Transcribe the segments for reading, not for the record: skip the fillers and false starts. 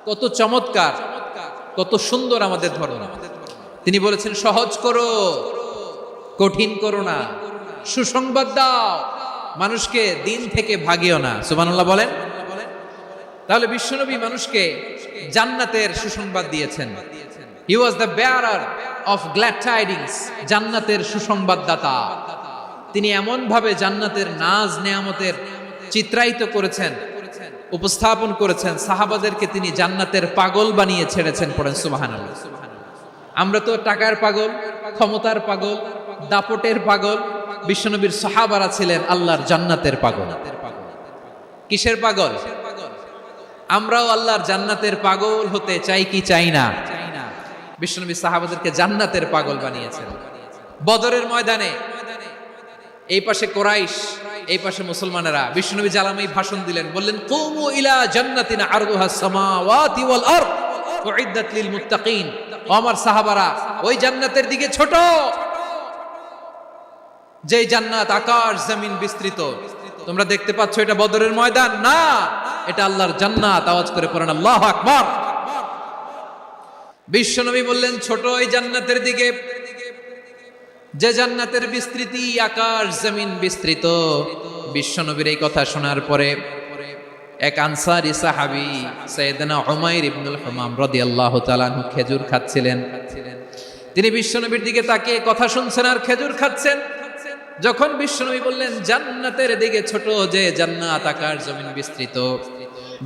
কত চমৎকার, কত সুন্দর আমাদের ধর্ম। তিনি বলেছেন সহজ করো, কঠিন করো না, সুসংবাদ দাও, মানুষকে দিন থেকে ভাগিও না। সুবহানাল্লাহ বলেন। তাহলে বিশ্বনবী মানুষকে জান্নাতের সুসংবাদ দিয়েছেন। He was the bearer of glad tidings, জান্নাতের সুসংবাদদাতা। তিনি এমন ভাবে জান্নাতের নাজ নেয়ামতের চিত্রায়িত করেছেন, উপস্থাপন করেছেন, সাহাবাদেরকে তিনি জান্নাতের পাগল বানিয়ে ছেড়েছেন। পড়েন সুবহানাল্লাহ। আমরা তো টাকার পাগল, ক্ষমতার পাগল, দাপটের পাগল। বিশ্বনবীর সাহাবারা ছিলেন আল্লাহর জান্নাতের পাগল। কিসের পাগল? আমরাও আল্লাহর জান্নাতের পাগল হতে চাই কি চাই না? বিশ্বনবী সাহাবাদেরকে জান্নাতের পাগল বানিয়েছেন। বদরের ময়দানে এই পাশে কোরাইশ, এই পাশে মুসলমানেরা। বিশ্বনবী জালামাই ভাষণ দিলেন, বললেন কুমু ইলা জান্নাতিন আরদুহাস সামাওয়াতি ওয়াল আরদ উইদ্দাত লিল মুত্তাকিন। ও আমার সাহাবারা, ওই জান্নাতের দিকে ছোট, যে জান্নাত আকাশ জমিন বিস্তৃত। তোমরা দেখতে পাচ্ছ এটা বদরের ময়দান না, এটা আল্লাহর জান্নাত। আওয়াজ করে পড়েন আল্লাহু আকবার। বিশ্বনবী বললেন ছোট ওই জান্নাতের দিকে, যে জান্নাতের বিস্তৃতি আকাশ জমিন বিস্তৃত। বিশ্বনবীর এই কথা শোনার পরে এক আনসারী সাহাবী সাইয়েদনা উমাইর ইবনুল হুমাম রাদিয়াল্লাহু তাআলা আনহু খেজুর খাচ্ছিলেন। তিনি বিশ্বনবীর দিকে তাকিয়ে কথা শুনছেন আর খেজুর খাচ্ছেন। যখন বিশ্বনবী বললেন জান্নাতের দিকে ছোট, যে জান্নাত আকাশ জমিন বিস্তৃত,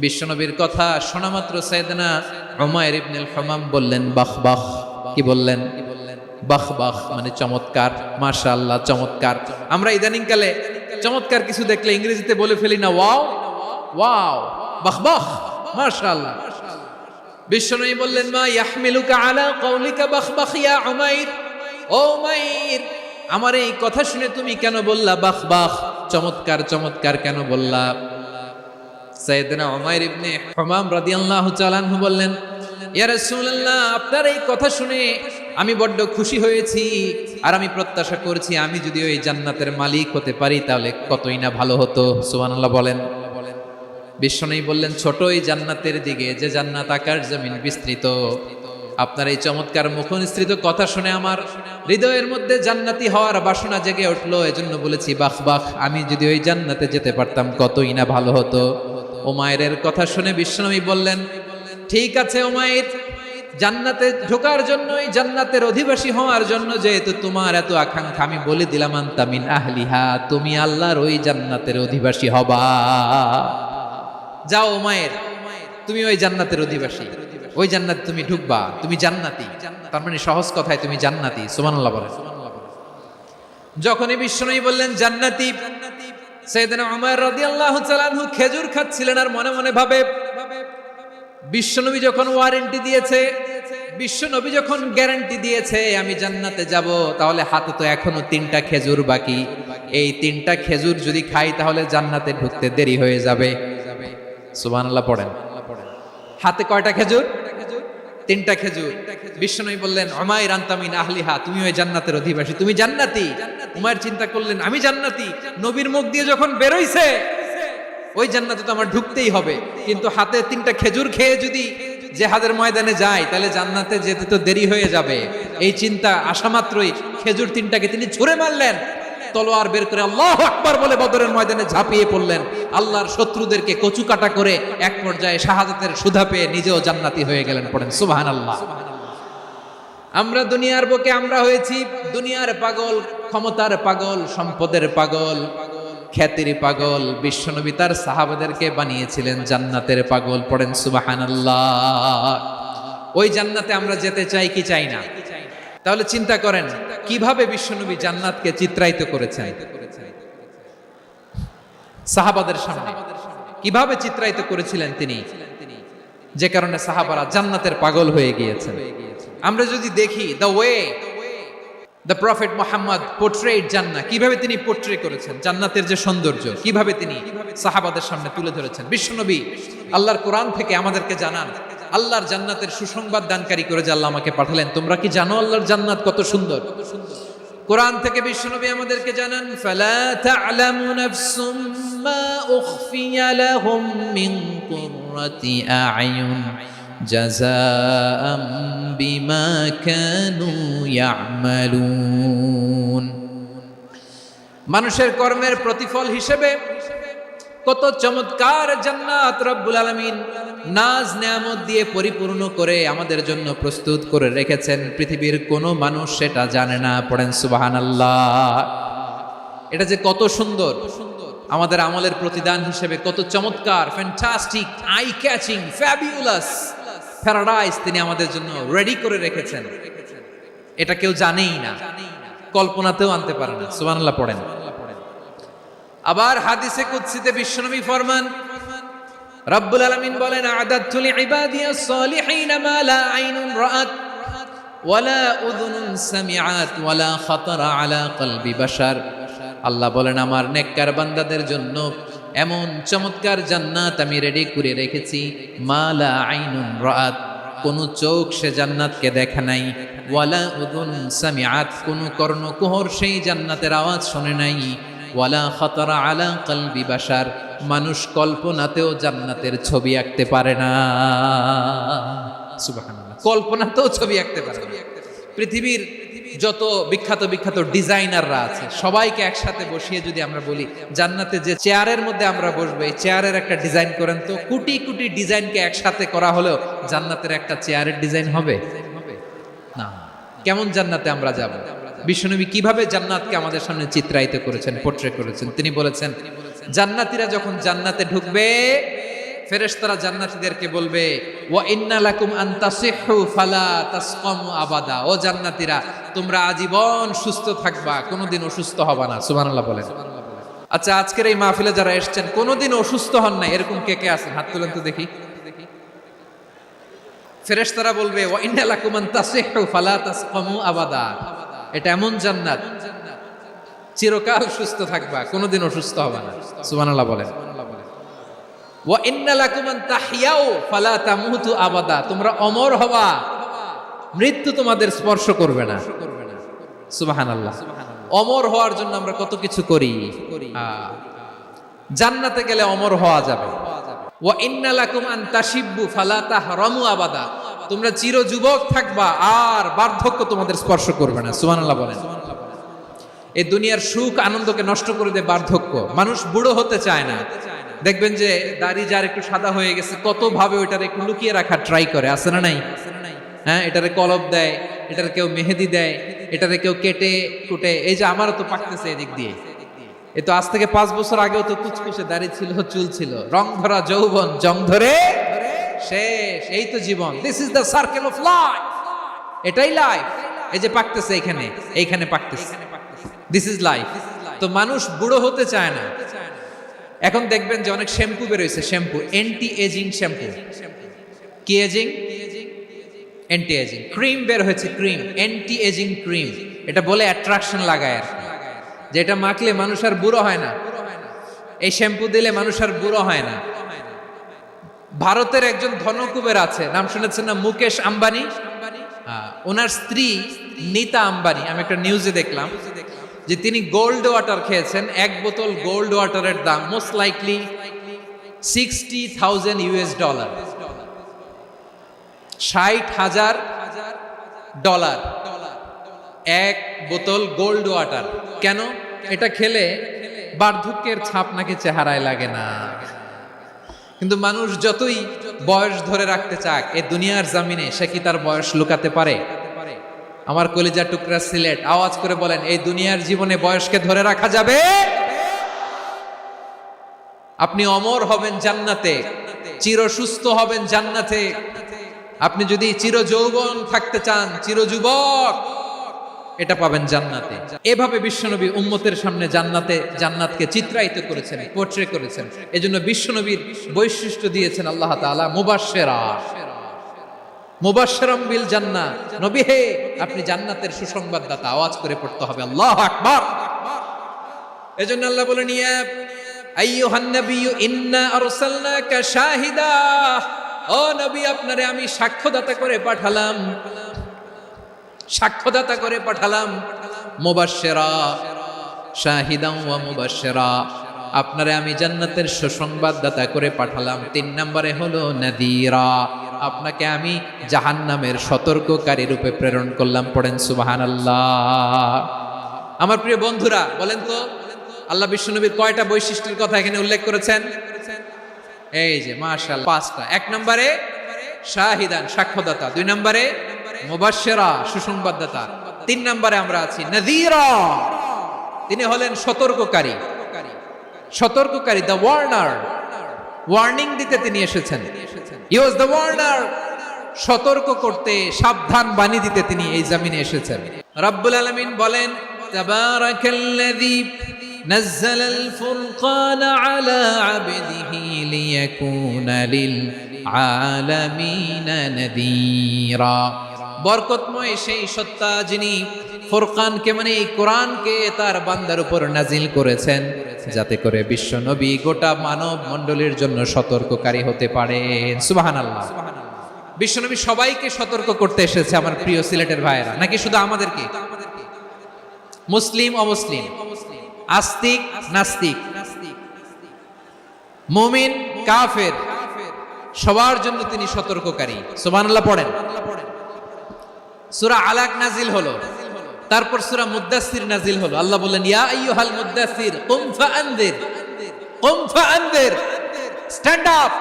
বিশ্বনবীর কথা শোনা মাত্র সাইয়েদনা উমাইর ইবনুল হুমাম বললেন বাহ বাহ। কি বললেন? বাহ বাহ মানে চমৎকার, মাশাআল্লাহ চমৎকার। আমরা ইদানিং কালে চমৎকার কিছু দেখলে ইংরেজিতে বলে ফেলি না ওয়াও ওয়াও, বাহ বাহ, মাশাআল্লাহ। বিশ্বনবী বললেন মা ইয়াহমিলুকা আলা কওলিকা বাহ বাহ ইয়া উমাইর। ও উমাইর, আমার এই কথা শুনে তুমি কেন বললা বাহ বাহ, চমৎকার চমৎকার কেন বললা? সাইয়েদনা উমাইর ইবনে হুমাম রাদিয়াল্লাহু তাআলা আনহু বললেন ইয়া রাসূলুল্লাহ, আপনার এই কথা শুনে আমি বড্ড খুশি হয়েছি, আর আমি প্রত্যাশা করছি আমি যদি ওই জান্নাতের মালিক হতে পারি তাহলে কতই না ভালো হতো। সুবহানাল্লাহ বলেন। বিশ্বনবী বললেন ছোট ওই জান্নাতের দিকে, যে জান্নাত আকাশ জমিন বিস্তৃত। আপনার এই চমৎকার মুখনিসৃত কথা শুনে আমার হৃদয়ের মধ্যে জান্নাতি হওয়ার বাসনা জেগে উঠলো, এজন্য বলেছি বাহ বাহ, আমি যদি ওই জান্নাতে যেতে পারতাম কতই না ভালো হতো। উমাইরের কথা শুনে বিশ্বনবী বললেন ঠিক আছে উমাইর, জান্নাতে ঢোকার জন্য, এই জান্নাতের অধিবাসী হওয়ার জন্য যেহেতু তোমার এত আকাঙ্ক্ষা, আমি বলে দিলাম আনতা মিন আহলিহা, তুমি আল্লাহর ওই জান্নাতের অধিবাসী হবা। যাও উমাইর, তুমি ওই জান্নাতের অধিবাসী, ওই জান্নাতে তুমি ঢুকবা, তুমি জান্নাতি। তার মানে সহজ কথায় তুমি জান্নাতি। সুবহানাল্লাহ বলেন। যখনই বিশ্বনবী বললেন জান্নাতি, সাইয়েদনা উমর রাদিয়াল্লাহু তাআলা আনহু খেজুর খাচ্ছিলেন আর মনে মনে ভাবে বিশ্বনবী যখন ওয়ারেন্টি দিয়েছে, বিশ্বনবী যখন গ্যারান্টি দিয়েছে আমি জান্নাতে যাব, তাহলে হাতে তো এখনো 3টা খেজুর বাকি। এই 3টা খেজুর যদি খাই তাহলে জান্নাতে ঢুকতে দেরি হয়ে যাবে। সুবহানাল্লাহ পড়েন। হাতে কয়টা খেজুর? 3টা খেজুর। বিশ্বনবী বললেন উমাইর আনতা মিন আহলিহা, তুমি ওই জান্নাতের অধিবাসী, তুমি জান্নাতি। উমাইর চিন্তা করলেন আমি জান্নাতি, নবীর মুখ দিয়ে যখন বেরোইছে ওই জান্নাতে তো আমার ঢুকতেই হবে, কিন্তু হাতে 3টা খেজুর খেয়ে যদি জিহাদের ময়দানে যাই তাহলে জান্নাতে যেতে তো দেরি হয়ে যাবে। এই চিন্তা আসা মাত্রই খেজুর 3টাকে তিনি ছুঁড়ে মারলেন, তলোয়ার বের করে আল্লাহু আকবার বলে বদরের ময়দানে ঝাঁপিয়ে পড়লেন। আল্লাহর শত্রুদেরকে কচু কাটা করে এক পর্যায়ে শাহাদাতের সুধা পেয়ে নিজেও জান্নাতি হয়ে গেলেন। পড়েন সুবহানাল্লাহ। আমরা দুনিয়ার বুকে আমরা হয়েছি দুনিয়ার পাগল, ক্ষমতার পাগল, সম্পদের পাগল, খ্যাতির পাগল। বিশ্বনবী তার সাহাবাদেরকে বানিয়েছিলেন জান্নাতের পাগল। পড়েন সুবহানাল্লাহ। ওই জান্নাতে আমরা যেতে চাই কি চাই না? তাহলে চিন্তা করেন কিভাবে বিশ্বনবী জান্নাতকে চিত্রায়িত করেছেন সাহাবাদের সামনে, কিভাবে চিত্রায়িত করেছিলেন তিনি, যে কারণে সাহাবারা জান্নাতের পাগল হয়ে গিয়েছেন। আমরা যদি দেখি the way the prophet Muhammad portrait জান্নাত, কিভাবে তিনি পোর্ট্রে করেছেন জান্নাতের যে সৌন্দর্য, কিভাবে তিনি সাহাবাদের সামনে তুলে ধরেছেন। বিশ্বনবী আল্লাহর কোরআন থেকে আমাদেরকে জানান আল্লাহর জান্নাতের সুসংবাদ দানকারী করে যে আল্লাহ আমাকে পাঠালেন। তোমরা কি জানো আল্লাহর জান্নাত কত সুন্দর? কোরআন থেকে বিশ্বনবী আমাদেরকে জানান ফালা তা'লামু নাফসুম মা উখফিয়া লাহুম মিন কুররাতি আ'য়ুন জাযাআম বিমা কানু ইয়ামালুন। মানুষের কর্মের প্রতিফল হিসেবে কত চমৎকার জান্নাত রব্বুল আলামিন নাজ নেয়ামত দিয়ে পরিপূর্ণ করে আমাদের জন্য প্রস্তুত করে রেখেছেন। পৃথিবীর কোনো মানুষ সেটা জানে না। পড়েন সুবহানাল্লাহ। এটা যে কত সুন্দর, আমাদের আমলের প্রতিদান হিসেবে কত চমৎকার, fantastic, eye catching, fabulous paradise তিনি আমাদের জন্য রেডি করে রেখেছেন। এটা কেউ জানেই না, কল্পনাতেও আনতে পারে না। সুবহানাল্লাহ পড়েন। আবার হাদিসে কুদসিতে বিশ্বনবী ফরমান, রব্বুল আলামিন বলেন, আ'দাদতু লিইবাদিয়াস সালিহিন মা লা আইনুন রাআত ওয়ালা উযুনুন সামিআত ওয়ালা খাতারা আলা কলবি বাশার। আল্লাহ বলেন, আমার নেককার বান্দাদের জন্য এমন চমৎকার জান্নাত আমি রেডি করে রেখেছি, মা লা আইনুন রাআত, কোন চোখ সে জান্নাতকে দেখে নাই, ওয়ালা উযুন সামিআত, কোন কর্ণকুহর সেই জান্নাতের আওয়াজ শোনে নাই, ওয়ালা খাতারা আলা কলবি বাশার, মানুষ কল্পনাতেও জান্নাতের ছবি আঁকতে পারে না। সুবহানাল্লাহ, কল্পনাতেও ছবি আঁকতে পারে না। পৃথিবীর যত বিখ্যাত বিখ্যাত ডিজাইনাররা আছে সবাইকে একসাথে বসিয়ে যদি আমরা বলি জান্নাতে যে চেয়ারের মধ্যে আমরা বসবো, এই চেয়ারের একটা ডিজাইন করেন তো, কোটি কোটি ডিজাইনকে একসাথে করা হলেও জান্নাতের একটা চেয়ারের ডিজাইন হবে না। কেমন জান্নাতে আমরা যাব? বিশ্বনবী কিভাবে জান্নাতকে আমাদের সামনে চিত্রায়িত করেছেন, পোর্ট্রে করেছেন। তিনি বলেছেন, জান্নাতীরা যখন জান্নাতে ঢুকবে, ফেরেশতারা জান্নাতীদেরকে বলবে, ওয়া ইন্না লাকুম আন তাসিহু ফালা তাসকামু আবাদা, ও জান্নাতীরা তোমরা আজীবন সুস্থ থাকবা, কোনোদিন অসুস্থ হবা না। সুবহানাল্লাহ বলেন। আচ্ছা, আজকের এই মাহফিলে যারা এসেছেন কোনোদিন অসুস্থ হন না, এরকম কে কে আছেন? হাত তুলেন তো দেখি। ফেরেশতারা বলবে, ওয়া ইন্না লাকুম আন তাসিহু ফালা তাসকামু আবাদা, এটা এমন জান্নাত চিরকাল সুস্থ থাকবা, কোনোদিন অসুস্থ হবা না। সুবহানাল্লাহ বলেন। ওয়া ইন্না লাকুম আন তাহইয়াউ ফালা তামুতু আবাদা, তোমরা অমর হবা, মৃত্যু তোমাদের স্পর্শ করবে না। সুবহানাল্লাহ। অমর হওয়ার জন্য আমরা কত কিছু করি। জান্নাতে গেলে অমর হওয়া যাবে। ওয়া ইন্না লাকুম আন তাশিব্বু ফালা তাহরামু আবাদা, তোমরা চির যুবক থাকবা, আর বার্ধক্য তোমাদের স্পর্শ করবে না। সুবহানাল্লাহ বলেন। এই দুনিয়ার সুখ আনন্দকে নষ্ট করে দেয় বার্ধক্য। মানুষ বুড়ো হতে চায় না। দেখবেন যে দাড়ি যার একটু সাদা হয়ে গেছে, কত ভাবে ওইটার একটু লুকিয়ে রাখার ট্রাই করে, আছে না নাই? হ্যাঁ, এটারে কলব দেয়, এটারে কেউ মেহেদি দেয়, এটারে কেউ কেটে কুটে। এই যে আমারও তো পাকতেছে এদিক দিয়ে, এ তো আজ থেকে 5 বছর আগেও তো কুচকুচে দাড়ি ছিল, চুল ছিল, রং ধরা যৌবন জং ধরে শেষ। এই তো জীবন। This is the circle of life, এটাই লাইফ। এই যে পাকতেছে এইখানে, এইখানে পাকতেছে, দিস ইজ লাইফ। তো মানুষ বুড়ো হতে চায় না। এখন দেখবেন যে অনেক শ্যাম্পু বেরোইছে, শ্যাম্পু অ্যান্টি এজিং শ্যাম্পু। কি এজিং? Anti aging. ক্রিম বের হয়েছে, ক্রিম অ্যান্টি এজিং ক্রিম। এটা বলে অ্যাট্রাকশন লাগায় আর কি, যে এটা মাখলে মানুষ আর বুড়ো হয় না, এই শ্যাম্পু দিলে মানুষ আর বুড়ো হয় না। ভারতের একজন ধনকুবের আছে, নাম শুনেছেন না? মুকেশ আম্বানি। ওনার স্ত্রী নীতা আম্বানি, আমি একটা নিউজে দেখলাম যে তিনি গোল্ড ওয়াটার খেয়েছেন। 1 বোতল গোল্ড ওয়াটারের দাম মোস্ট লাইকলি $60,000 $60,000 1 বোতল গোল্ড ওয়াটার। কেন? এটা খেলে বার্ধক্যের ছাপ নাকি চেহারায় লাগে না। কিন্তু মানুষ যতই বয়স ধরে রাখতে চাক এই দুনিয়ার জামিনে, সে কি তার বয়স লুকাতে পারে? আমার কলিজা টুকরা সিলেট, আওয়াজ করে বলেন, এই দুনিয়ার জীবনে বয়সকে ধরে রাখা যাবে? আপনি অমর হবেন জান্নাতে, চির সুস্থ হবেন জান্নাতে। আপনি যদি চির যৌবন থাকতে চান, চির যুবক, এটা পাবেন জান্নাতে। এভাবে বিশ্বনবী উম্মতের সামনে জান্নাতকে চিত্রায়িত করেছেন, পোর্ট্রে করেছেন। এজন্য বিশ্বনবীর বৈশিষ্ট্য দিয়েছেন আল্লাহ তাআলা মুবাশশিরাম বিল জান্নাহ। নবী হে, আপনি জান্নাতের সুসংবাদদাতা। আওয়াজ করে পড়তে হবে আল্লাহু আকবার। এজন্য আল্লাহ বলেন, ইয়া আইয়ুহান নাবিয়্যু ইন্না আরসালনাকা শাহিদা, ও নবী আপনারে আমি সাক্ষ্যদাতা করে পাঠালাম, সাক্ষ্যদাতা করে পাঠালাম। মুবাশশিরা, শাহিদান ওয়া মুবাশশিরা, আপনারে আমি জান্নাতের সুসংবাদদাতা করে পাঠালাম। 3 নম্বরে হলো নাযীরা, আপনাকে আমি জাহান্নামের সতর্ককারী রূপে প্রেরণ করলাম। পড়েন সুবহানাল্লাহ। আমার প্রিয় বন্ধুরা, বলেন তো আল্লাহ বিশ্বনবীর কয়টা বৈশিষ্ট্যের কথা এখানে উল্লেখ করেছেন? এই যে মাশাআল্লাহ, 5টা। 1 নম্বরে শাহিদান, সাক্ষ্যদাতা। 2 নম্বরে মুবাশশিরা, সুসংবাদদাতা। 3 নম্বরে আমরা আছি নাযীরা, তিনি হলেন সতর্ককারী। সতর্ককারী, দ্য ওয়ার্নার, ওয়ার্নিং দিতে তিনি এসেছেন। হি ওয়াজ দ্য ওয়ার্নার, সতর্ক করতে, সাবধান বাণী দিতে তিনি এই জমিনে এসেছেন। রব্বুল আলামিন বলেন, তাবারাকাল্লাযী নাযালাল ফুরকান আলা আবদিহি লিয়াকুনা লিল আলামিনা নাযীরা। বরকতময় সেই সত্তা যিনি ফুরকানকে মানে এই কোরআনকে তার বান্দার উপর নাজিল করেছেন, যাতে করে বিশ্ব নবী গোটা মানব মণ্ডলীর জন্য সতর্ককারী হতে পারেন। সুবহানাল্লাহ। বিশ্ব নবী সবাইকে সতর্ক করতে এসেছে আমার প্রিয় সিলেটের ভাইয়েরা, নাকি শুধু আমাদেরকে? মুসলিম অমুসলিম, আস্তিক নাস্তিক, মুমিন কাফের, সবার জন্য তিনি সতর্ককারী। সুবহানাল্লাহ পড়েন। সূরা আলাক নাজিল হলো, তারপর সূরা মুদ্দাসসির নাজিল হলো। আল্লাহ বললেন, ইয়া আইয়ুহাল মুদ্দাসসির কুম ফাআনদির, কুম ফাআনদির, stand up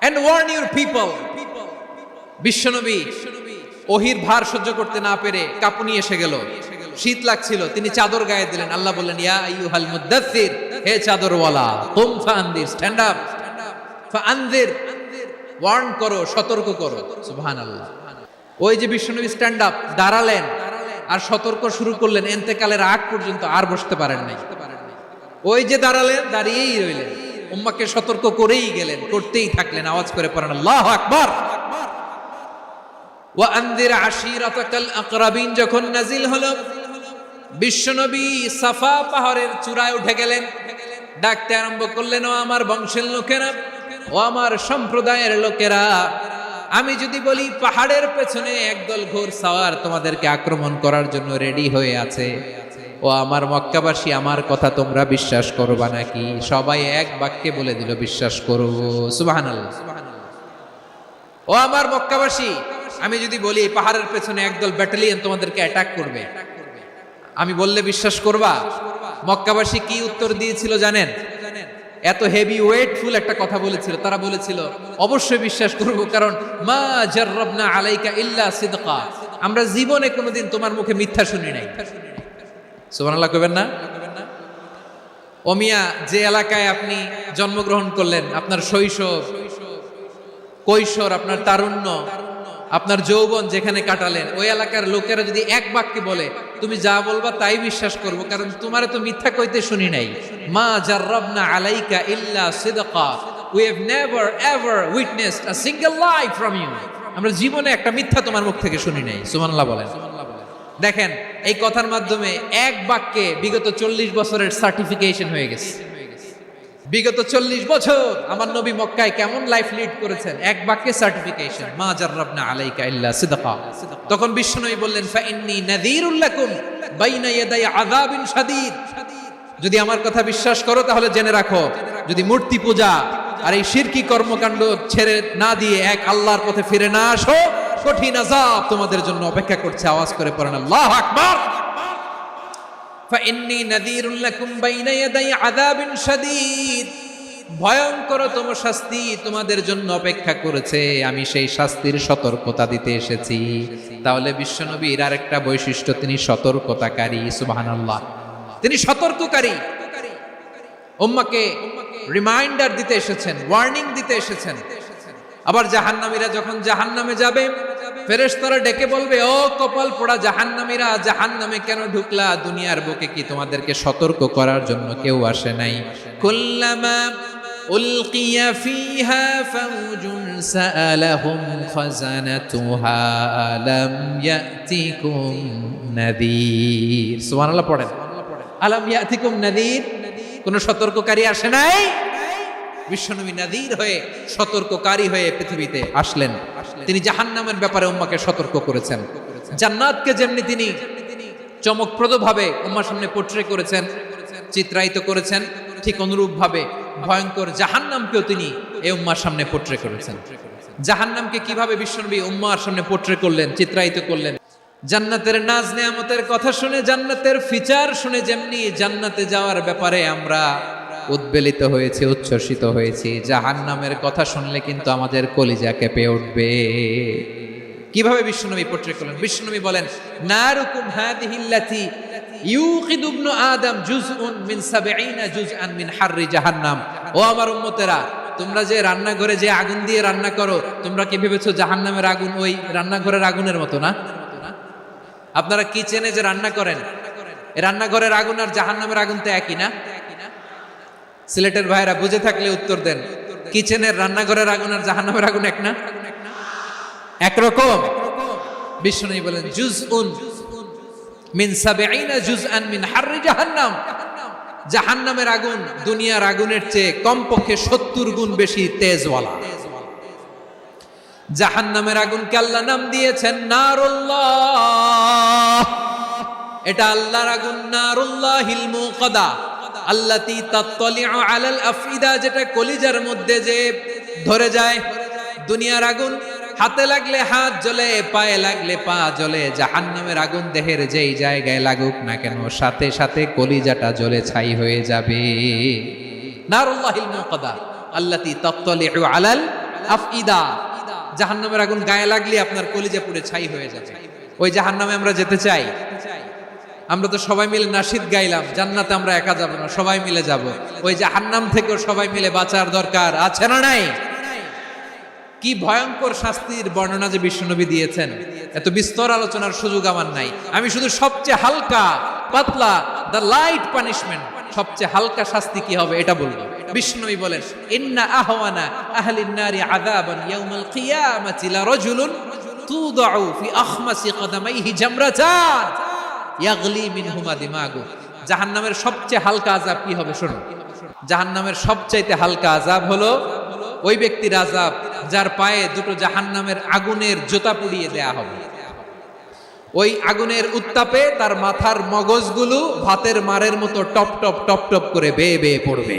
and warn your people. বিশ্বনবী ওহির ভার সহ্য করতে না পেরে কাঁপুনি এসে গেল, শীত লাগছিল, তিনি চাদর গায়ে দিলেন। আল্লাহ বললেন, ইয়া আইয়ুহাল মুদ্দাসসির, হে চাদরওয়ালা, কুম ফাআনদির, স্ট্যান্ড আপ, ফাআনদির, ওয়ার্ন করো, সতর্ক করো। সুবহানাল্লাহ। ওই যে বিশ্বনবী স্ট্যান্ড আপ, দাঁড়ালেন আর সতর্ক শুরু করলেন, এন্তেকালের আগ পর্যন্ত আর বসতে পারেন নাই। ওই যে দাঁড়ালেন, দাঁড়িয়েই রইলেন, উম্মাহকে সতর্ক করেই গেলেন, করতেই থাকলেন। আওয়াজ করে পড়েন আল্লাহু আকবার। ওয়া আনদির আশিরাতাকাল আকরাবিন যখন নাজিল হলো, বিশ্বনবী সাফা পাহাড়ের চূড়ায় উঠে গেলেন, ডাকতে আরম্ভ করলেন, ও আমার বংশের লোকেরা, ও আমার সম্প্রদায়ের লোকেরা, আমি যদি বলি পাহাড়ের পেছনে একদল ঘোড়সাওয়ার তোমাদেরকে আক্রমণ করার জন্য রেডি হয়ে আছে, ও আমার মক্কাবাসী, আমার কথা তোমরা বিশ্বাস করবা নাকি? সবাই এক বাক্যে বলে দিল, বিশ্বাস করব। সুবহানাল্লাহ। ও আমার মক্কাবাসী, আমি যদি বলি পাহাড়ের পেছনে একদল ব্যাটালিয়ন তোমাদেরকে অ্যাটাক করবে, আমি বললে বিশ্বাস করবা? মক্কাবাসী কি উত্তর দিয়েছিল জানেন? এত হেভি ওয়েটফুল একটা কথা বলেছিল। তারা বলেছিল, অবশ্যই বিশ্বাস করব, কারণ মা জাররাবনা আলাইকা ইল্লা সিদকা, আমরা জীবনে কোনোদিন তোমার মুখে মিথ্যা শুনি নাই। সুবহানাল্লাহ কইবেন না? ও মিয়া, যে এলাকায় আপনি জন্মগ্রহণ করলেন, আপনার শৈশব, কৈশোর, আপনার তারুণ্য, আপনার যৌবন যেখানে কাটালেন, ওই এলাকার লোকেরা যদি এক বাক্যে বলে তুমি যা বলবা তাই বিশ্বাস করব, কারণ তোমারে তো মিথ্যা কইতে শুনি নাই। মা জাররাবনা আলাইকা ইল্লা সিদকা, we have never ever witnessed a single lie from you, আমরা জীবনে একটা মিথ্যা তোমার মুখ থেকে শুনি নাই। সুবহানাল্লাহ বলেন। দেখেন, এই কথার মাধ্যমে এক বাক্যে বিগত 40 বছরের সার্টিফিকেশন হয়ে গেছে। বিগত 40 বছর আমার নবী মক্কায় কেমন লাইফ লিড করেছেন, এক বাক্যে সার্টিফিকেশন, মা জাররাবনা আলাইকা ইল্লা সিদকা। তখন বিশ্বনবী বললেন, ফাইন্নী নাযীরুল লাকুম বাইনা ইয়াদাই আযাবিন শাদীদ, যদি আমার কথা বিশ্বাস করো তাহলে জেনে রাখো, যদি মূর্তি পূজা আর এই শিরকি কর্মকাণ্ড ছেড়ে না দিয়ে এক আল্লাহর পথে ফিরে না আসো, কঠিন আযাব তোমাদের জন্য অপেক্ষা করছে। আওয়াজ করে পড়েন আল্লাহু আকবার। ফাইন্নী নাযীরুল লাকুম বাইনা ইয়াদাই আযাবিন শাদীদ, ভয়ঙ্করতম শাস্তি তোমাদের জন্য অপেক্ষা করেছে, আমি সেই শাস্তির সতর্কতা দিতে এসেছি। তাহলে বিশ্বনবীর আরেকটা বৈশিষ্ট্য, তিনি সতর্কতাকারী। সুবহানাল্লাহ। তিনি সতর্ককারী, উম্মাহকে রিমাইন্ডার দিতে এসেছেন, ওয়ার্নিং দিতে এসেছেন। আবার জাহান্নামীরা যখন জাহান্নামে যাবে, ফেরেশতারা ডেকে বলবে, ও কপাল পোড়া জাহান্নামীরা, জাহান্নামে কেন ঢুকলা? দুনিয়ার বুকে কি তোমাদেরকে সতর্ক করার জন্য কেউ আসে নাই? কুল্লামা উলকিয়া ফিহা ফাউজুন সাআলাহুম খাযানাতুহা আলাম ইয়াতিকুম নাযীর। সুবহানাল্লাহ পড়েন। আলাম ইয়াতিকুম নাযীর, কোন সতর্ককারী আসে নাই? বিশ্বনবী নাযীর হয়ে, সতর্ককারী হয়ে পৃথিবীতে আসলেন। তিনি জাহান্নামের ব্যাপারে উম্মাহকে সতর্ক করেছেন। জান্নাতকে যেমনি তিনি চমকপ্রদভাবে উম্মাহর সামনে পোট্রে করেছেন, চিত্রায়িত করেছেন, ঠিক অনুরূপভাবে ভয়ঙ্কর জাহান্নামকেও তিনি এই উম্মাহর সামনে পোট্রে করেছেন। জাহান্নামকে কিভাবে বিশ্বনবী উম্মার সামনে পোট্রে করলেন, চিত্রায়িত করলেন। জান্নাতের নাজ নেয়ামতের কথা শুনে, জান্নাতের ফিচার শুনে যেমনি জান্নাতে যাওয়ার ব্যাপারে আমরা উদ্বেলিত হয়েছি, উচ্ছ্বসিত হয়েছি, জাহান্নামের কথা শুনলে কিন্তু আমাদের কলিজা কেঁপে উঠবে। কিভাবে বিশ্বনবী পোট্রে করলেন? বিশ্বনবী বলেন, নারুকুম হাদিহিল্লাতি ইউকিদু ইবনু আদম জুজউন মিন 70 জুজআন মিন হাররি জাহান্নাম। ও আমার উম্মতেরা, তোমরা যে রান্নাঘরে যে আগুন দিয়ে রান্না করো, তোমরা কি ভেবেছো জাহান্নামের আগুন ওই রান্নাঘরের আগুনের মতো না? আপনারা কিচেনে যে রান্না করেন, এই রান্নাঘরের আগুন আর জাহান্নামের আগুন তো একই না? সিলেটের ভাইরা বুঝে থাকলে উত্তর দেন। কিচেনের রান্নাঘরের আগুন আর জাহান্নামের আগুন এক না? একরকম। বিষ্ণু বলেন জুজউন মিন 70 জুজআন মিন হাররি জাহান্নাম। জাহান্নামের আগুন দুনিয়ার আগুনের চেয়ে কমপক্ষে 70 গুণ বেশি তেজওয়ালা। জাহান্নামের আগুনকে আল্লাহ নাম দিয়েছেন নারুল্লাহ। এটা আল্লাহর আগুন, নারুল্লাহিল মুকাদা আল্লাতী তাত্তালিউ আলাল আফইদা, যেটা কলিজার মধ্যে যে ধরে যায়। দুনিয়ার আগুন হাতে লাগলে হাত জ্বলে, পায়ে লাগলে পা জ্বলে। জাহান্নামের আগুন দেহের যেই জায়গায় লাগুক না কেন, সাথে সাথে কলিজাটা জ্বলে ছাই হয়ে যাবে। নারুল্লাহিল মুকাদা আল্লাতী তাত্তালিউ আলাল আফইদা। জাহান্নামের আগুন গায়ে লাগলে আপনার কলিজা পুড়ে ছাই হয়ে যাবে। ওই জাহান্নামে আমরা যেতে চাই? আমরা তো সবাই মিলে নাশিদ গাইলাম, জান্নাতে আমরা একা যাব না, সবাই মিলে যাব। ওই জাহান্নাম থেকেও সবাই মিলে বাঁচার দরকার আছে না নাই? কি ভয়ঙ্কর শাস্তির বর্ণনা যে বিশ্বনবী দিয়েছেন, এত বিস্তর আলোচনার সুযোগ আমার নাই। আমি শুধু সবচেয়ে হালকা পাতলা, দ্য লাইট পানিশমেন্ট, সবচেয়ে হালকা শাস্তি কি হবে এটা বলবো। বিশ্বনবী বলেন, ইন্না আহওয়ানা আহলিন নারি আযাবান ইয়াউমাল কিয়ামাতি লারাজুলুন তুদাউ ফি আখমাসি কদামাইহি জামরাতান ইয়াগলি মিনহুমা দিমাগু। জাহান্নামের সবচেয়ে হালকা আযাব কি হবে শুনুন। জাহান্নামের সবচাইতে হালকা আযাব হলো ওই ব্যক্তির আযাব যার পায়ে দুটো জাহান্নামের আগুনের জোতা পুড়িয়ে দেয়া হবে। ওই আগুনের উত্তাপে তার মাথার মগজগুলো ভাতের মারের মতো টপ টপ টপ টপ করে বেয়ে বেয়ে পড়বে।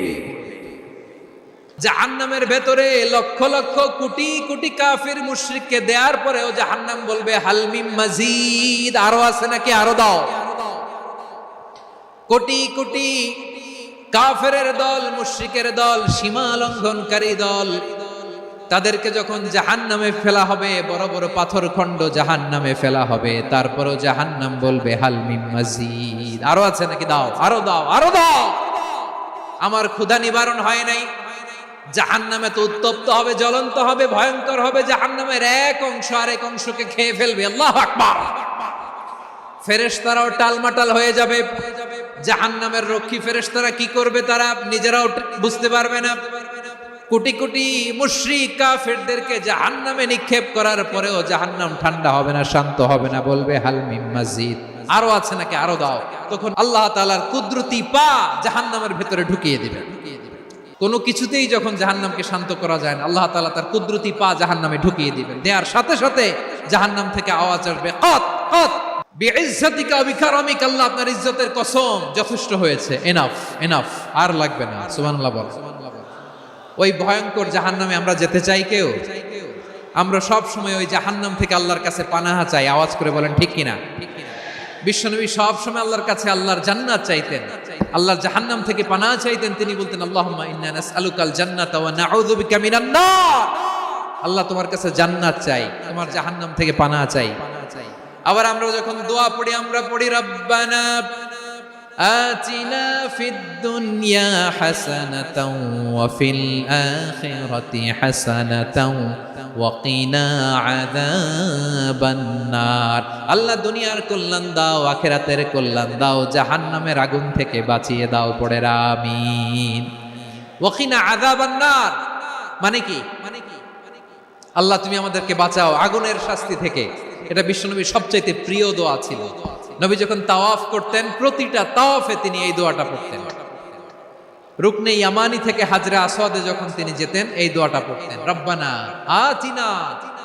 জাহান্নামের ভেতরে লক্ষ লক্ষ কোটি কোটি কাফির মুশরিককে দেওয়ার পরেও জাহান্নাম বলবে হাল মিন মাজিদ, আরো আছে নাকি, আরো দাও। কোটি কোটি কাফেরের দল, মুশরিকের দল, সীমা লঙ্ঘনকারী দল, তাদেরকে যখন জাহান্নামে ফেলা হবে, বড় বড় পাথর খণ্ড জাহান্নামে ফেলা হবে, তারপরও জাহান্নাম বলবে হাল মিন মাজিদ, আরো আছে নাকি, দাও, আরো দাও, আরো দাও। আমার ক্ষুধা নিবারণ হয় নাই। জাহান্নামে তো উত্তপ্ত হবে, জ্বলন্ত হবে, ভয়ঙ্কর হবে। জাহান্নামের এক অংশ আরেক অংশকে খেয়ে ফেলবে। আল্লাহু আকবার। ফেরেশতারাও টালমাটাল হয়ে যাবে। জাহান্নামের রক্ষী ফেরেশতারা কি করবে তারা নিজেরাও বুঝতে পারবে না। কোটি কোটি মুশরিক কাফেরদেরকে জাহান্নামে নিক্ষেপ করার পরেও জাহান্নাম ঠান্ডা হবে না, শান্ত হবে না, বলবে হাল মিন মাজিদ, আরো আছে নাকি, আরো দাও। তখন আল্লাহ তাআলার কুদরতি পা জাহান্নামের ভেতরে ঢুকিয়ে দিবেন। কোনো কিছুতেই যখন জাহান্নামকে শান্ত করা যায় না, আল্লাহ তাআলা তার কুদরতি পা জাহান্নামে ঢুকিয়ে দিবেন। দেওয়ার সাথে সাথে জাহান্নাম থেকে আওয়াজ আসবে, কত কত বিইজ্জাতিকা ওয়া বিকারামিকা, আল্লাহ আপনার ইজ্জতের কসম, যথেষ্ট হয়েছে, এনাফ এনাফ, আর লাগবে না। সুবহানাল্লাহ বল। ওই ভয়ঙ্কর জাহান্নামে আমরা যেতে চাই কেউ? আমরা সব সময় ওই জাহান্নাম থেকে আল্লাহর কাছে পানাহা চাই। আওয়াজ করে বলেন ঠিক কিনা? বিশ্বনবী সব সময় আল্লাহর কাছে আল্লাহর জান্নাত চাইতেন, আল্লাহর জাহান্নাম থেকে পানাহা চাইতেন। তিনি বলতেন আল্লাহুম্মা ইন্না নাসআলুকাল জান্নাতা ওয়া নাউযু বিকা মিনান নার। আল্লাহ তোমার কাছে জান্নাত চাই, তোমার জাহান্নাম থেকে পানাহা চাই। আবার আমরা যখন দোয়া পড়ি, আমরা পড়ি রব্বানা আতিনা ফিদ দুনিয়া হাসানাতাও ওয়া ফিল আখিরাতি হাসানাতাও ওয়া কিনা আযাবান নার। আল্লাহ দুনিয়ার কল্যাণ দাও, আখিরাতের কল্যাণ দাও, জাহান্নামের আগুন থেকে বাঁচিয়ে দাও। পড়ে আমিন। ওয়া কিনা আযাবান নার মানে কি? আল্লাহ তুমি আমাদেরকে বাঁচাও আগুনের শাস্তি থেকে। এটা বিশ্বনবীর সবচাইতে প্রিয় দোয়া ছিল। নবী যখন তাওয়াফ করতেন, প্রতিটা তাওয়াফে তিনি এই দোয়াটা পড়তেন। রুকনে ইয়ামানি থেকে হাজরে আসওয়াদে যখন তিনি যেতেন, এই দোয়াটা পড়তেন, রব্বানা আতিনা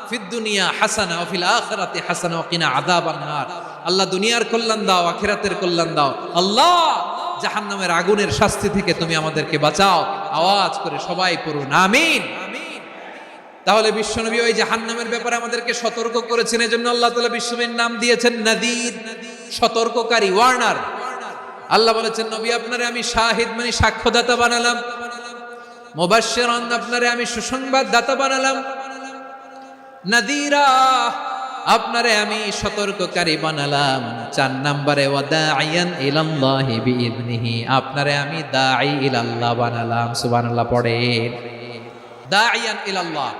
ফিদ দুনিয়া হাসানা ওয়া ফিল আখিরাতি হাসানা ওয়া কিনা আযাবান নার। আল্লাহ দুনিয়ার কল্যাণ দাও, আখিরাতের কল্যাণ দাও। আল্লাহ জাহান্নামের আগুনের শাস্তি থেকে তুমি আমাদেরকে বাঁচাও। আওয়াজ করে সবাই পড়ুন আমিন। তাহলে বিশ্বনবী ওই জাহান্নামের ব্যাপারে আমাদেরকে সতর্ক করেছেন, এজন্য আল্লাহ তাআলা বিশ্বনবীর নাম দিয়েছেন নাযীর, সতর্ককারী, ওয়ার্নার। আল্লাহ বলেছেন নবী আপনারে আমি শাহিদ মানে সাক্ষ্যদাতা বানালাম, মুবাশশিরান আপনারে আমি সুসংবাদ দাতা বানালাম, নাযীরা আপনারে আমি সতর্ককারী বানালাম। 4 নম্বরে ওয়াদাইয়ান ইলাল্লাহি বিইذনিহি, আপনারে আমি দাঈ ইলাল্লাহ বানালাম। সুবহানাল্লাহ পড়েন। দাঈয়ান ইলাল্লাহ,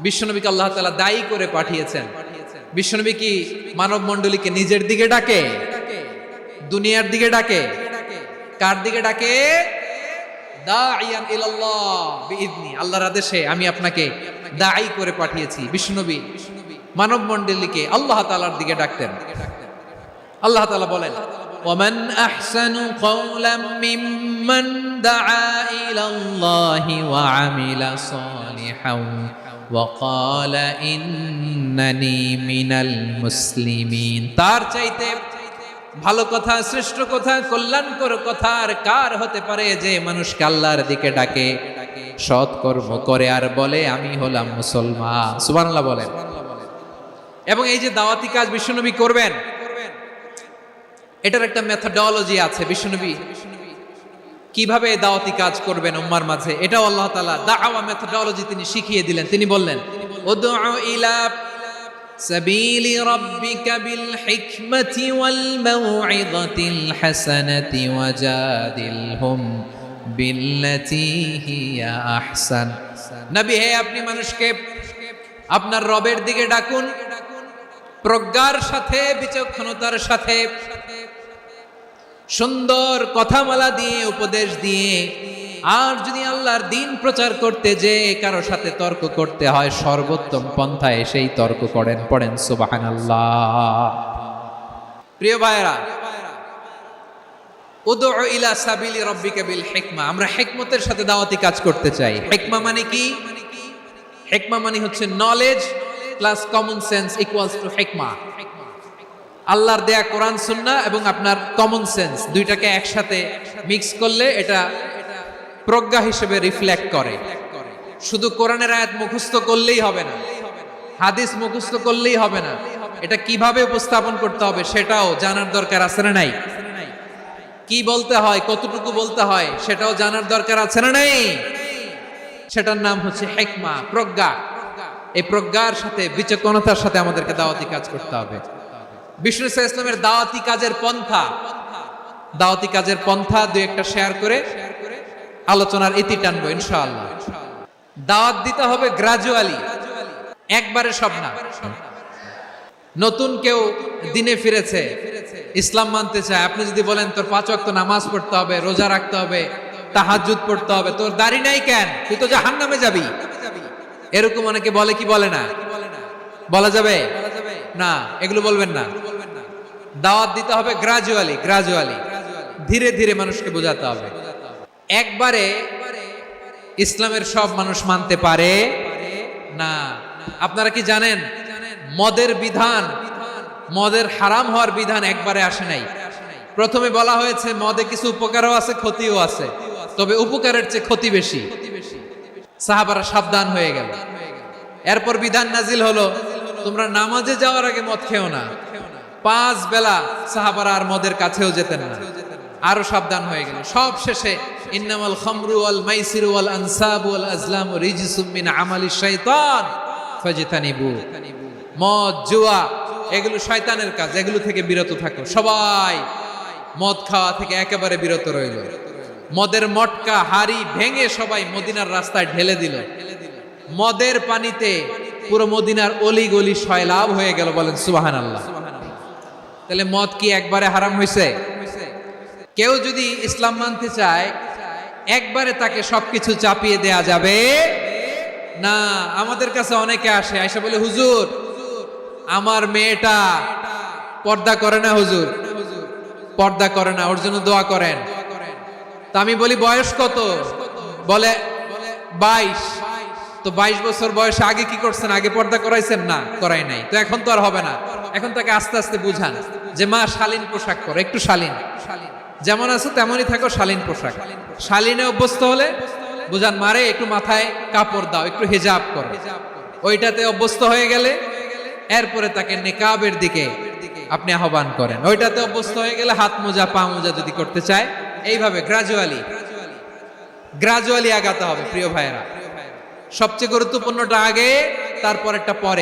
বিশ্বনবীকে আল্লাহ তাআলা দায়ী করে পাঠিয়েছেন। বিশ্বনবী কি মানব মণ্ডলীকে নিজের দিকে ডাকে, দুনিয়ার দিকে ডাকে? কার দিকে ডাকে? দাঈয়ান ইলাল্লাহ বিইذনি, আল্লাহর আদেশে আমি আপনাকে দায়ী করে পাঠিয়েছি। বিশ্বনবী মানব মণ্ডলীকে আল্লাহ তাআলার দিকে ডাকতেন। আল্লাহ তাআলা বলেন ওয়ামান আহসানু কওলাম মিম্মান দাআ ইলাল্লাহি ওয়া আমিলা সালিহান ওয়া ক্বালা ইন্নানি মিনাল মুসলিমিন। তার চাইতে ভালো কথা, শ্রেষ্ঠ কথা, কল্যাণকর কথা আর কার হতে পারে যে মানুষকে আল্লাহর দিকে ডাকে, সৎ কর্ম করে আর বলে আমি হলাম মুসলমান। সুবহানাল্লাহ বলেন। এবং এই যে দাওয়াতি কাজ বিশ্বনবী করবেন, এটার একটা মেথডোলজি আছে। বিশ্বনবী কিভাবে দাওয়াতি কাজ করবেন উম্মার মাঝে, এটাও আল্লাহ তাআলা দাওয়া মেথডোলজি তিনি শিখিয়ে দিলেন। তিনি বললেন উদউ ইলা সাবিলি রাব্বিকা বিল হিকমাতি ওয়াল মাউইযাতিল হাসানাতি ওয়াজাদিলহুম বিল্লাতী হিয়া আহসান। নবী হে, আপনি মানুষকে আপনার রবের দিকে ডাকুন প্রজ্ঞার সাথে, বিচক্ষণতার সাথে, সুন্দর কথামালা দিয়ে, উপদেশ দিয়ে। আর যদি আল্লাহর দ্বীন প্রচার করতে যে কারো সাথে তর্ক করতে হয়, সর্বোত্তম পন্থায় সেই তর্ক করেন। পড়েন সুবহানাল্লাহ। প্রিয় ভাইরা, উদউ ইলা সাবিলি রাব্বিকা বিল হিকমা, আমরা হিকমতের সাথে দাওয়াতি কাজ করতে চাই। হিকমা মানে কি? হিকমা মানে হচ্ছে knowledge plus common sense equals to হিকমা। আল্লাহর দেয়া কোরআন সুন্নাহ এবং আপনার কমন সেন্স দুইটাকে একসাথে মিক্স করলে এটা প্রজ্ঞা হিসেবে রিফ্লেক্ট করে। শুধু কোরআনের আয়াত মুখস্থ করলেই হবে না, হাদিস মুখস্থ করলেই হবে না, এটা কিভাবে উপস্থাপন করতে হবে সেটাও জানার দরকার আছে না নাই? কি বলতে হয়, কতটুকু বলতে হয় সেটাও জানার দরকার আছে না নাই? সেটার নাম হচ্ছে হিকমা, প্রজ্ঞা। এই প্রজ্ঞার সাথে, বিচক্ষণতার সাথে আমাদেরকে দাওয়াতি কাজ করতে হবে। বিষ্ণু ইসলামের দাওয়াতি কাজের পন্থা দুই একটা শেয়ার করে আলোচনার ইতি টানবো ইনশাআল্লাহ। দাওয়াত দিতে হবে গ্রাজুয়ালি, একবারে সব না। নতুন কেউ দিনে ফিরেছে, ইসলাম মানতে চায়, আপনি যদি বলেন তোর 5 ওয়াক্ত নামাজ পড়তে হবে, রোজা রাখতে হবে, তাহাজ্জুদ পড়তে হবে, তোর দাড়ি নাই কেন, তুই তো জাহান্নামে যাবি, এরকম অনেকে বলে কি বলে না? বলা যাবে না, এগুলো বলবেন না। দাওয়াত দিতে হবে গ্রাজুয়ালি, ধীরে ধীরে মানুষকে বোঝাতে হবে। একবারে ইসলামের সব মানুষ মানতে পারে না। আপনারা কি জানেন মদের বিধান, মদের হারাম হওয়ার বিধান একবারে আসে নাই। প্রথমে বলা হয়েছে মদে কিছু উপকারও আছে, ক্ষতিও আছে, তবে উপকারের চেয়ে ক্ষতি বেশি। সাহাবারা সাবধান হয়ে গেল। এরপর বিধান নাজিল হলো তোমরা নামাজে যাওয়ার আগে মদ খেও না। 5 বেলা সাহাবারা আর মদের কাছেও যেতেন না, আরো সাবধান হয়ে গেল। সব শেষে ইন্নামাল খামরু ওয়াল মাইসিরু ওয়াল আনসাবু ওয়াল আজলামু রিজসুম মিন আমালিশ শাইতান ফাজতানিবু। মদ, জুয়া এগুলো শয়তানের কাজ, এগুলো থেকে বিরত থাকো। সবাই মদ খাওয়া থেকে একেবারে বিরত রইল। মদের মটকা হাড়ি ভেঙে সবাই মদিনার রাস্তায় ঢেলে দিল। মদের পানিতে পুরো মদিনার অলি গলি সয়লাভ হয়ে গেল। বলেন সুবহানাল্লাহ। তাহলে মদ কি একবারে হারাম হয়েছে? কেউ যদি ইসলাম মানতে চায় একবারে তাকে সবকিছু চাপিয়ে দেয়া যাবে না। আমাদের কাছে অনেকে আসে, আয়সা বলে হুজুর আমার মেয়েটা পর্দা করে না, হুজুর পর্দা করে না, ওর জন্য দোয়া করেন। তা আমি বলি বয়স কত? বলে 22। তো 22 বছর বয়সে আগে কি করছেন? আগে পর্দা করাইছেন? না, করাই নাই। তো এখন তো আর হবে না। এখন তাকে আস্তে আস্তে বুঝান যে মা শালীন পোশাক করো, একটু শালীন, যেমন আছো তেমনই থাকো, শালীন পোশাক। শালীনে অভ্যস্ত হলে বুঝান মারে একটু মাথায় কাপড় দাও, একটু হিজাব করো, ওইটাতে অভ্যস্ত হয়ে গেলে এরপরে তাকে নিকাবের দিকে আপনি আহ্বান করেন। ওইটাতে অভ্যস্ত হয়ে গেলে হাত মোজা পা মোজা যদি করতে চায়, এইভাবে গ্রাজুয়ালি আগাতে হবে। প্রিয় ভাইয়েরা, সবচেয়ে গুরুত্বপূর্ণটা আগে, তারপরেরটা পরে।